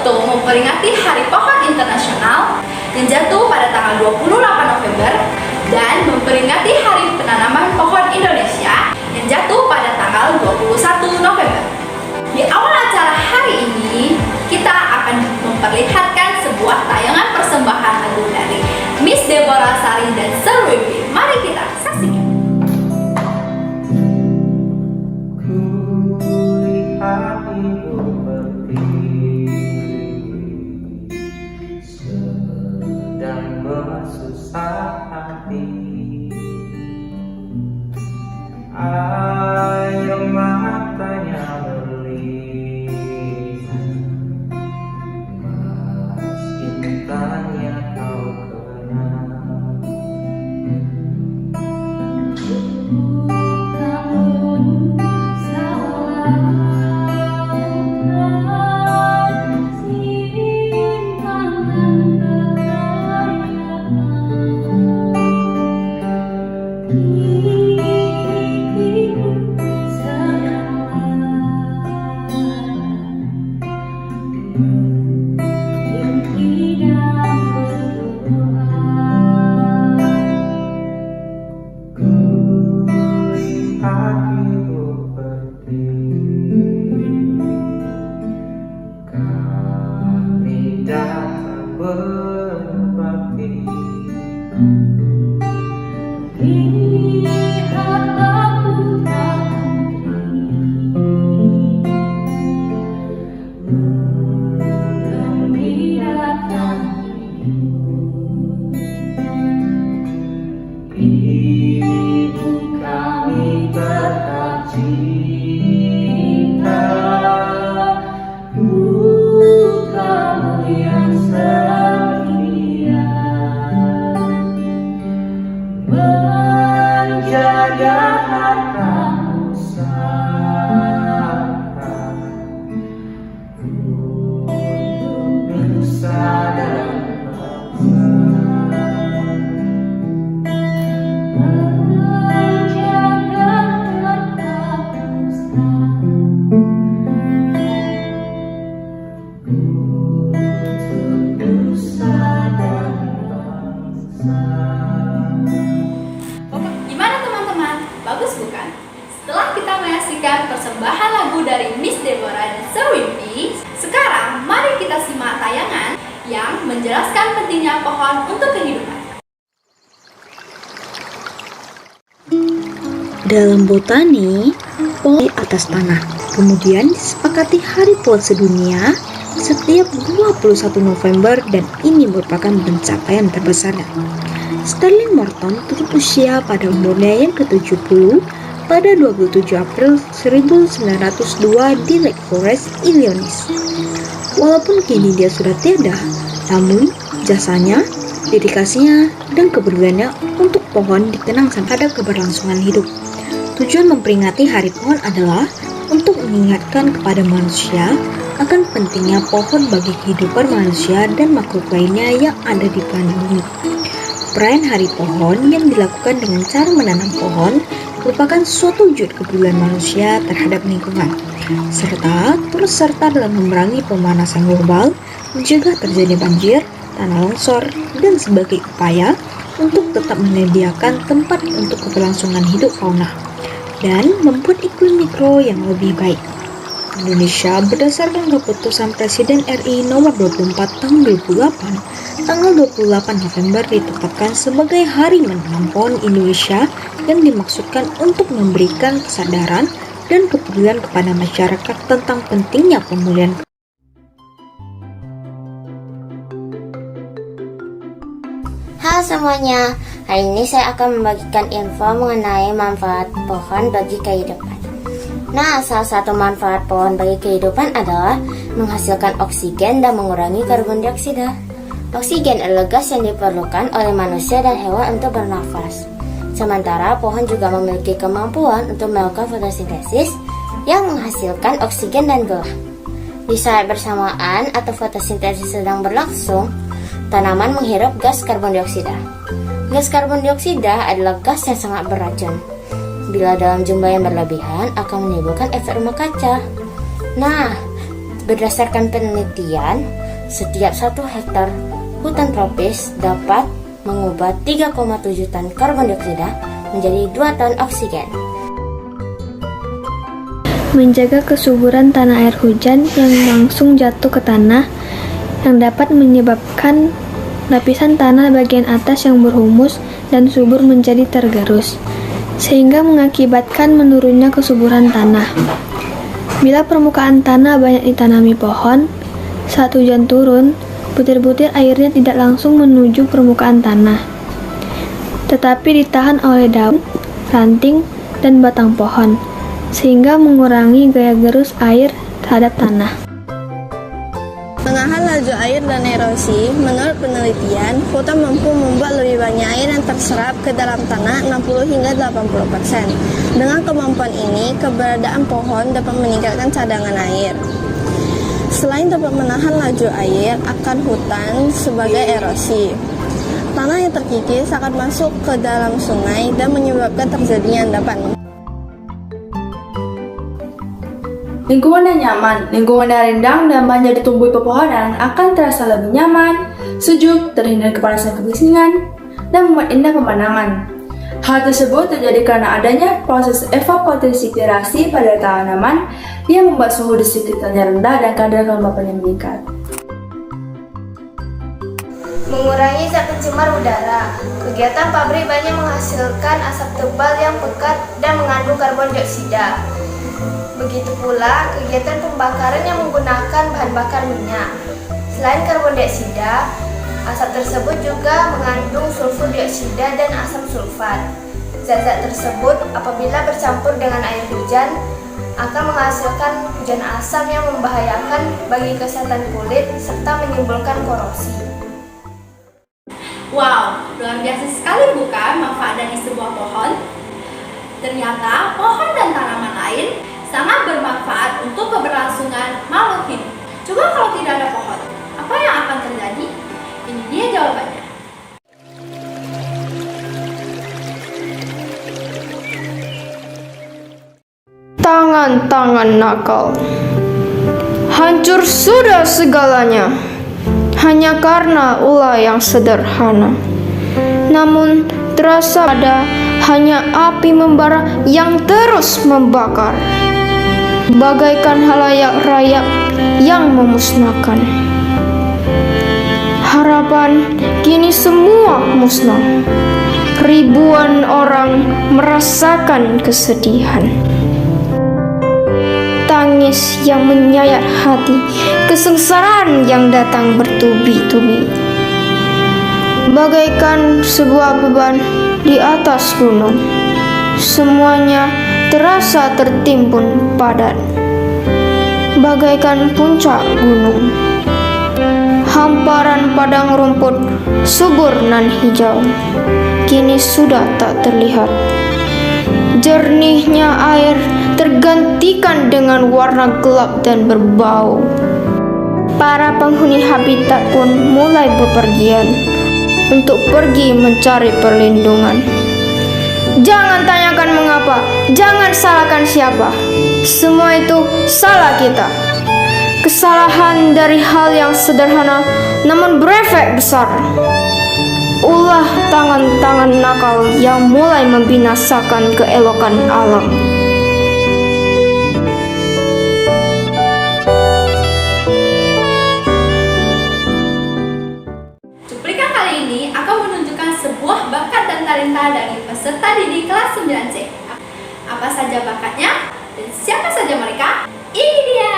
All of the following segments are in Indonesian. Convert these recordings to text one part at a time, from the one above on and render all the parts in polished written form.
untuk memperingati Hari Pohon Internasional yang jatuh pada tanggal 28 November dan memperingati Hari Penanaman Pohon Indonesia yang jatuh pada tanggal 21 November. Di awal acara hari ini, kita akan memperlihatkan sebuah tayangan persembahan lagu dari Miss Deborah Sari dan Sir Wiwi. Mari kita saksikan. Susah hati, air matanya berlinang, meski tanya kau kenal. Gimana teman-teman? Bagus bukan? Setelah kita menyaksikan persembahan lagu dari Miss Deborah dan Sir Wiwi, sekarang mari kita simak tayangan yang menjelaskan pentingnya pohon untuk kehidupan. Dalam botani, pohon di atas tanah. Kemudian disepakati Hari Pohon Sedunia setiap 21 November dan ini merupakan pencapaian terbesarnya. Sterling Morton tutup usia pada umurnya yang ke-70 pada 27 April 1902 di Lake Forest, Illinois. Walaupun kini dia sudah tiada, namun jasanya, dedikasinya, dan kepeduliannya untuk pohon dikenang sampai pada keberlangsungan hidup. Tujuan memperingati Hari Pohon adalah untuk mengingatkan kepada manusia akan pentingnya pohon bagi kehidupan manusia dan makhluk lainnya yang ada di planet bumi. Perayaan Hari Pohon yang dilakukan dengan cara menanam pohon merupakan suatu wujud kepedulian manusia terhadap lingkungan, serta turut serta dalam memerangi pemanasan global, mencegah terjadi banjir, tanah longsor, dan sebagai upaya untuk tetap menyediakan tempat untuk keberlangsungan hidup fauna dan membuat iklim mikro yang lebih baik. Indonesia berdasarkan keputusan Presiden RI nomor 24 tahun 2008, tanggal 28 November ditetapkan sebagai Hari Menanam Pohon Indonesia yang dimaksudkan untuk memberikan kesadaran dan kepedulian kepada masyarakat tentang pentingnya pemulihan. Halo semuanya, hari ini saya akan membagikan info mengenai manfaat pohon bagi kehidupan. Nah, salah satu manfaat pohon bagi kehidupan adalah menghasilkan oksigen dan mengurangi karbon dioksida. Oksigen adalah gas yang diperlukan oleh manusia dan hewan untuk bernafas. Sementara pohon juga memiliki kemampuan untuk melakukan fotosintesis yang menghasilkan oksigen dan gelah. Di saat bersamaan atau fotosintesis sedang berlangsung, tanaman menghirup gas karbon dioksida. Gas karbon dioksida adalah gas yang sangat beracun. Bila dalam jumlah yang berlebihan akan menimbulkan efek rumah kaca. Nah, Berdasarkan penelitian, setiap 1 hektar hutan tropis dapat mengubah 3,7 ton karbon dioksida menjadi 2 ton oksigen. Menjaga kesuburan tanah air hujan yang langsung jatuh ke tanah yang dapat menyebabkan lapisan tanah bagian atas yang berhumus dan subur menjadi tergerus, sehingga mengakibatkan menurunnya kesuburan tanah. Bila permukaan tanah banyak ditanami pohon, saat hujan turun, butir-butir airnya tidak langsung menuju permukaan tanah, tetapi ditahan oleh daun, ranting, dan batang pohon, sehingga mengurangi gaya gerus air terhadap tanah. Menahan laju air dan erosi, menurut penelitian, hutan mampu membuat lebih banyak air yang terserap ke dalam tanah 60 hingga 80%. Dengan kemampuan ini, keberadaan pohon dapat meningkatkan cadangan air. Selain dapat menahan laju air akan hutan sebagai erosi, tanah yang terkikis akan masuk ke dalam sungai dan menyebabkan terjadinya endapan. Lingkungan yang nyaman, lingkungan yang rindang dan banyak ditumbuhi pepohonan akan terasa lebih nyaman, sejuk, terhindar kepanasan kebisingan, dan membuat indah pemandangan. Hal tersebut terjadi karena adanya proses evapotranspirasi pada tanaman yang membuat suhu di sekitarnya rendah dan kadar kelembapannya meningkat. Mengurangi zat pencemar udara. Kegiatan pabrik banyak menghasilkan asap tebal yang pekat dan mengandung karbon dioksida. Begitu pula kegiatan pembakaran yang menggunakan bahan bakar minyak. Selain karbon dioksida, asap tersebut juga mengandung sulfur dioksida dan asam sulfat. Zat-zat tersebut apabila bercampur dengan air hujan akan menghasilkan hujan asam yang membahayakan bagi kesehatan kulit serta menimbulkan korosi. Wow, luar biasa sekali bukan manfaat dari sebuah pohon? Ternyata pohon dan tanaman lain sangat bermanfaat untuk keberlangsungan makhluk hidup. Coba kalau tidak ada pohon, apa yang akan terjadi? Ini dia jawabannya. Tangan-tangan nakal. Hancur sudah segalanya, hanya karena ulah yang sederhana. Namun terasa ada hanya api membara yang terus membakar, bagaikan halayak rayap yang memusnahkan. Harapan kini semua musnah. Ribuan orang merasakan kesedihan. Tangis yang menyayat hati, kesengsaraan yang datang bertubi-tubi. Bagaikan sebuah beban di atas gunung, semuanya terasa tertimbun padat. Bagaikan puncak gunung, hamparan padang rumput subur nan hijau kini sudah tak terlihat. Jernihnya air tergantikan dengan warna gelap dan berbau. Para penghuni habitat pun mulai bepergian untuk pergi mencari perlindungan. Jangan tanyakan mengapa, jangan salahkan siapa. Semua itu salah kita. Kesalahan dari hal yang sederhana namun berefek besar. Ulah tangan-tangan nakal yang mulai membinasakan keelokan alam. Cuplikan kali ini akan menunjukkan sebuah bakat dan talenta dari peserta didik kelas 9C. Apa saja bakatnya dan siapa saja mereka? Ini dia!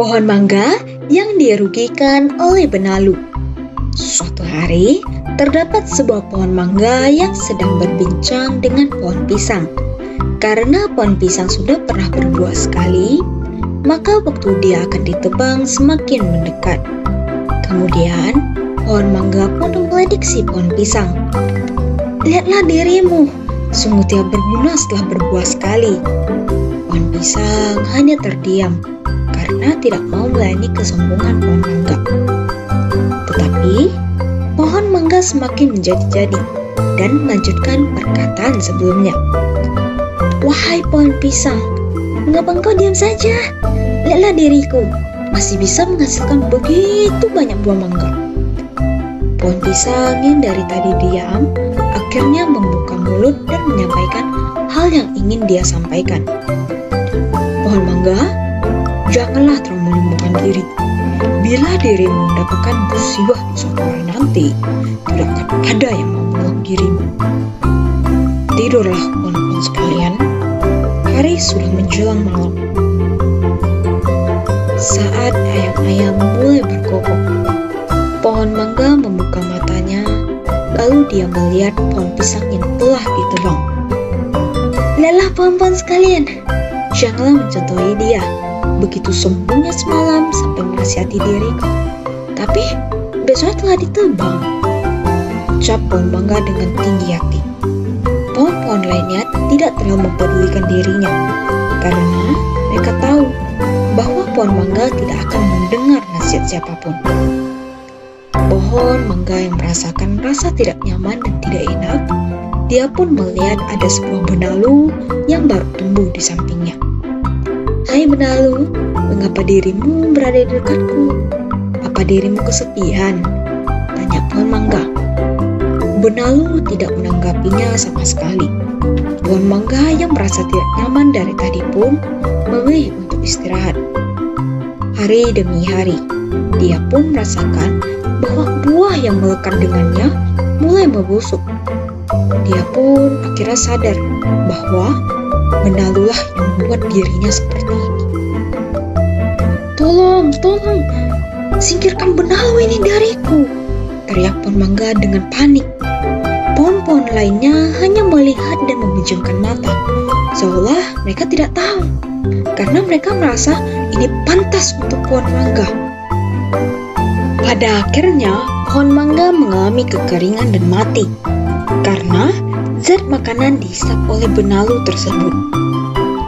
Pohon mangga yang dirugikan oleh benalu. Suatu hari, terdapat sebuah pohon mangga yang sedang berbincang dengan pohon pisang. Karena pohon pisang sudah pernah berbuah sekali, maka waktu dia akan ditebang semakin mendekat. Kemudian, pohon mangga pun memprediksi pohon pisang. Lihatlah dirimu, sungguh tidak berguna setelah berbuah sekali. Pohon pisang hanya terdiam karena tidak mau melayani kesombongan pohon mangga. Tetapi, pohon mangga semakin menjadi-jadi dan melanjutkan perkataan sebelumnya. Wahai pohon pisang, mengapa engkau diam saja? Lihatlah diriku, masih bisa menghasilkan begitu banyak buah mangga. Pohon pisang yang dari tadi diam, akhirnya membuka mulut dan menyampaikan hal yang ingin dia sampaikan. Pohon mangga, janganlah terlalu menyembuhkan diri. Bila dirimu mendapatkan musibah di suatu hari nanti, tidak akan ada yang mau menolong dirimu. Tidurlah pohon-pohon sekalian, hari sudah menjelang malam. Saat ayam-ayam mulai berkokok, pohon mangga membuka matanya, lalu dia melihat pohon pisang yang telah ditebang. Lihatlah pohon-pohon sekalian, janganlah mencontohi dia. Begitu sombongnya semalam sampai menasihati diriku. Tapi besoknya telah ditebang. Ucap pohon mangga dengan tinggi hati. Pohon-pohon lainnya tidak terlalu mempedulikan dirinya, karena mereka tahu bahwa pohon mangga tidak akan mendengar nasihat siapapun. Pohon mangga yang merasakan rasa tidak nyaman dan tidak enak, dia pun melihat ada sebuah benalu yang baru tumbuh di sampingnya. Hai benalu, mengapa dirimu berada di dekatku? Apa dirimu kesepian? Tanya pohon mangga. Benalu tidak menanggapinya sama sekali. Pohon mangga yang merasa tidak nyaman dari tadi pun memilih untuk istirahat. Hari demi hari, dia pun merasakan bahwa buah yang melekat dengannya mulai membusuk. Dia pun akhirnya sadar bahwa benalulah yang membuat dirinya seperti ini. Tolong, singkirkan benalu ini dariku, teriak pohon mangga dengan panik. Pohon-pohon lainnya hanya melihat dan memejamkan mata, seolah mereka tidak tahu, karena mereka merasa ini pantas untuk pohon mangga. Pada akhirnya, pohon mangga mengalami kekeringan dan mati, karena zat makanan dihisap oleh benalu tersebut.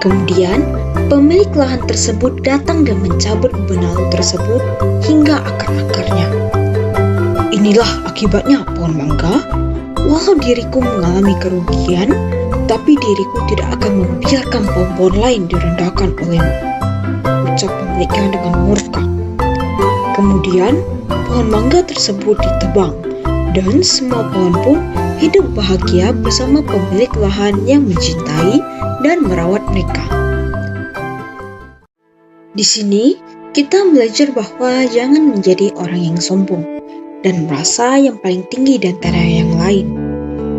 Kemudian, pemilik lahan tersebut datang dan mencabut benalu tersebut hingga akar-akarnya. Inilah akibatnya pohon mangga. Walau diriku mengalami kerugian, tapi diriku tidak akan membiarkan pohon-pohon lain direndahkan olehmu, ucap pemiliknya dengan murka. Kemudian, pohon mangga tersebut ditebang, dan semua pohon pun hidup bahagia bersama pemilik lahan yang mencintai dan merawat mereka. Di sini, kita belajar bahwa jangan menjadi orang yang sombong dan merasa yang paling tinggi di antara yang lain.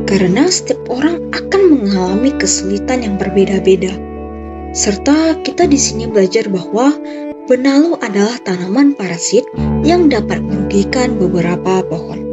Karena setiap orang akan mengalami kesulitan yang berbeda-beda. Serta kita di sini belajar bahwa benalu adalah tanaman parasit yang dapat merugikan beberapa pohon.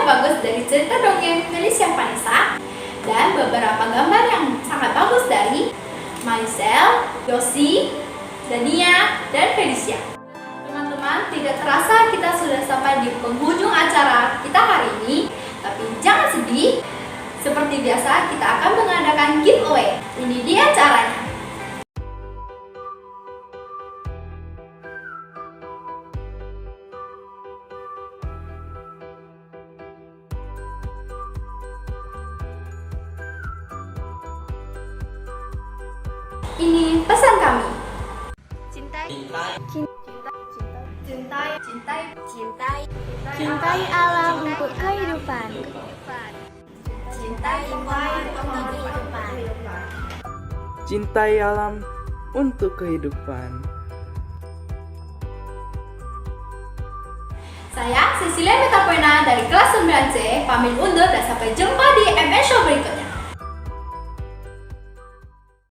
bagus dari cerita dongeng Felicia Vanessa dan beberapa gambar yang sangat bagus dari Maisel, Yosi, Dania, dan Felicia. Teman-teman, tidak terasa kita sudah sampai di penghujung acara kita hari ini, tapi jangan sedih. Seperti biasa, kita akan mengadakan giveaway. Ini dia caranya. Ini pesan kami. Cintai alam untuk kehidupan. Cintai alam untuk kehidupan. Saya Cecilia Metapoena dari kelas 9C pamit undur dan sampai jumpa